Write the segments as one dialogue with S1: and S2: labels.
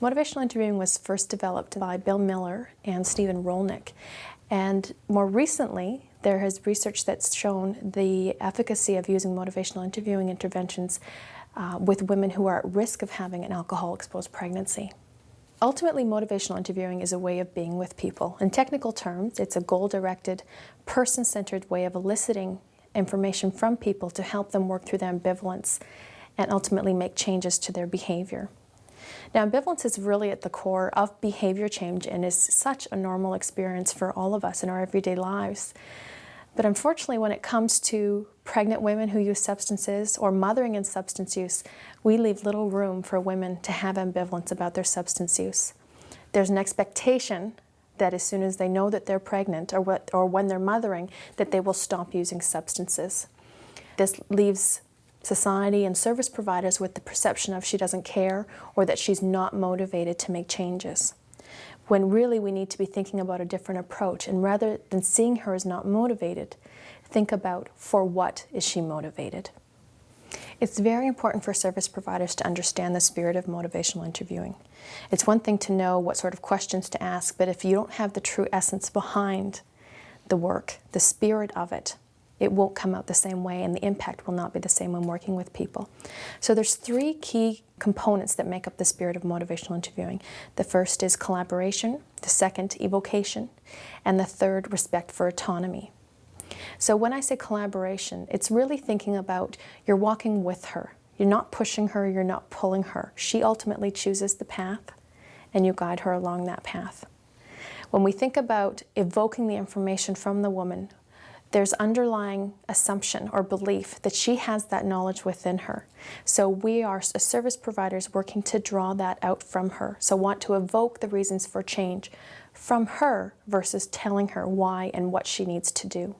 S1: Motivational interviewing was first developed by Bill Miller and Stephen Rolnick. And more recently, there is research that's shown the efficacy of using motivational interviewing interventions with women who are at risk of having an alcohol-exposed pregnancy. Ultimately, motivational interviewing is a way of being with people. In technical terms, it's a goal-directed, person-centered way of eliciting information from people to help them work through their ambivalence and ultimately make changes to their behavior. Now, ambivalence is really at the core of behavior change and is such a normal experience for all of us in our everyday lives. But unfortunately, when it comes to pregnant women who use substances or mothering in substance use, we leave little room for women to have ambivalence about their substance use. There's an expectation that as soon as they know that they're pregnant or when they're mothering, that they will stop using substances. This leaves society and service providers with the perception of she doesn't care or that she's not motivated to make changes. When really we need to be thinking about a different approach, and rather than seeing her as not motivated, think about for what is she motivated. It's very important for service providers to understand the spirit of motivational interviewing. It's one thing to know what sort of questions to ask, but if you don't have the true essence behind the work, the spirit of it, it won't come out the same way, and the impact will not be the same when working with people. So there's three key components that make up the spirit of motivational interviewing. The first is collaboration, the second, evocation, and the third, respect for autonomy. So when I say collaboration, it's really thinking about you're walking with her. You're not pushing her, you're not pulling her. She ultimately chooses the path, and you guide her along that path. When we think about evoking the information from the woman, there's underlying assumption or belief that she has that knowledge within her. So we are, as service providers, working to draw that out from her. So want to evoke the reasons for change from her versus telling her why and what she needs to do.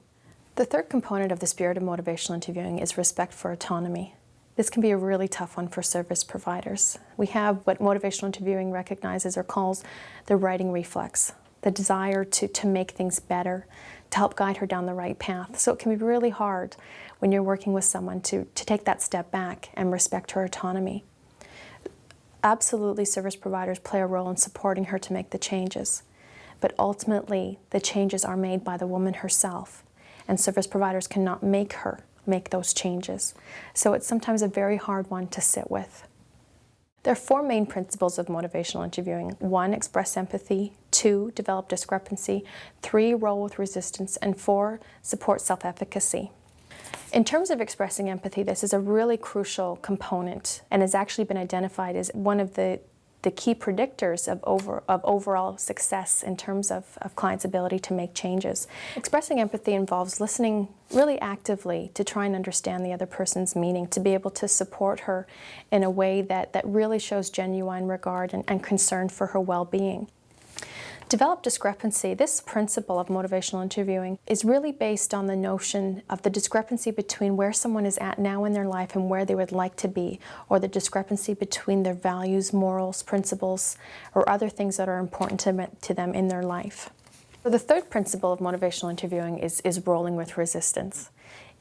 S1: The third component of the spirit of motivational interviewing is respect for autonomy. This can be a really tough one for service providers. We have what motivational interviewing recognizes or calls the righting reflex, the desire to make things better, to help guide her down the right path. So it can be really hard when you're working with someone to take that step back and respect her autonomy. Absolutely, service providers play a role in supporting her to make the changes, but ultimately the changes are made by the woman herself, and service providers cannot make her make those changes. So it's sometimes a very hard one to sit with. There are four main principles of motivational interviewing. 1, express empathy. 2, develop discrepancy. 3, roll with resistance. And 4, support self-efficacy. In terms of expressing empathy, this is a really crucial component and has actually been identified as one of the key predictors of overall success in terms of clients' ability to make changes. Expressing empathy involves listening really actively to try and understand the other person's meaning, to be able to support her in a way that really shows genuine regard and concern for her well-being. Develop discrepancy. This principle of motivational interviewing is really based on the notion of the discrepancy between where someone is at now in their life and where they would like to be, or the discrepancy between their values, morals, principles, or other things that are important to them in their life. So the third principle of motivational interviewing is rolling with resistance.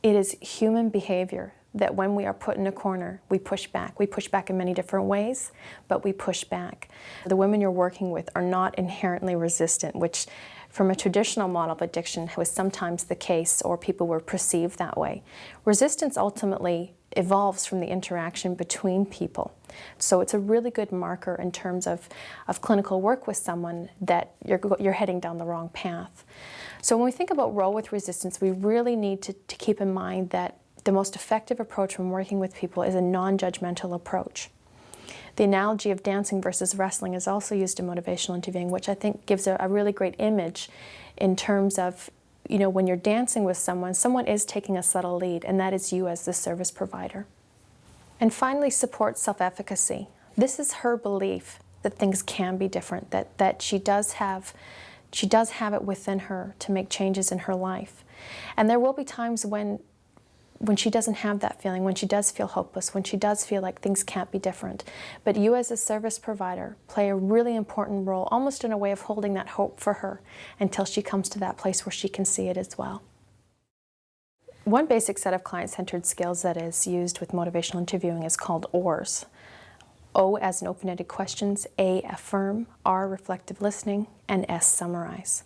S1: It is human behavior that when we are put in a corner, we push back. We push back in many different ways, but we push back. The women you're working with are not inherently resistant, which from a traditional model of addiction was sometimes the case, or people were perceived that way. Resistance ultimately evolves from the interaction between people. So it's a really good marker in terms of clinical work with someone that you're heading down the wrong path. So when we think about roll with resistance, we really need to keep in mind that the most effective approach when working with people is a non-judgmental approach. The analogy of dancing versus wrestling is also used in motivational interviewing, which I think gives a really great image in terms of, you know, when you're dancing with someone is taking a subtle lead, and that is you as the service provider. And finally, support self-efficacy. This is her belief that things can be different, that she does have it within her to make changes in her life. And there will be times when she doesn't have that feeling, when she does feel hopeless, when she does feel like things can't be different. But you as a service provider play a really important role, almost in a way of holding that hope for her until she comes to that place where she can see it as well. One basic set of client-centered skills that is used with motivational interviewing is called OARS. O as in open-ended questions, A, affirm, R, reflective listening, and S, summarize.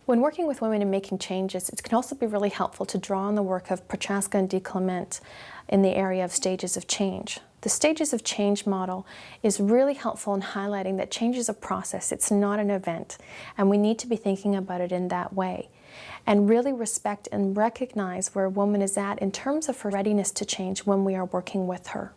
S1: When working with women and making changes, it can also be really helpful to draw on the work of Prochaska and DeClement in the area of stages of change. The stages of change model is really helpful in highlighting that change is a process, it's not an event, and we need to be thinking about it in that way. And really respect and recognize where a woman is at in terms of her readiness to change when we are working with her.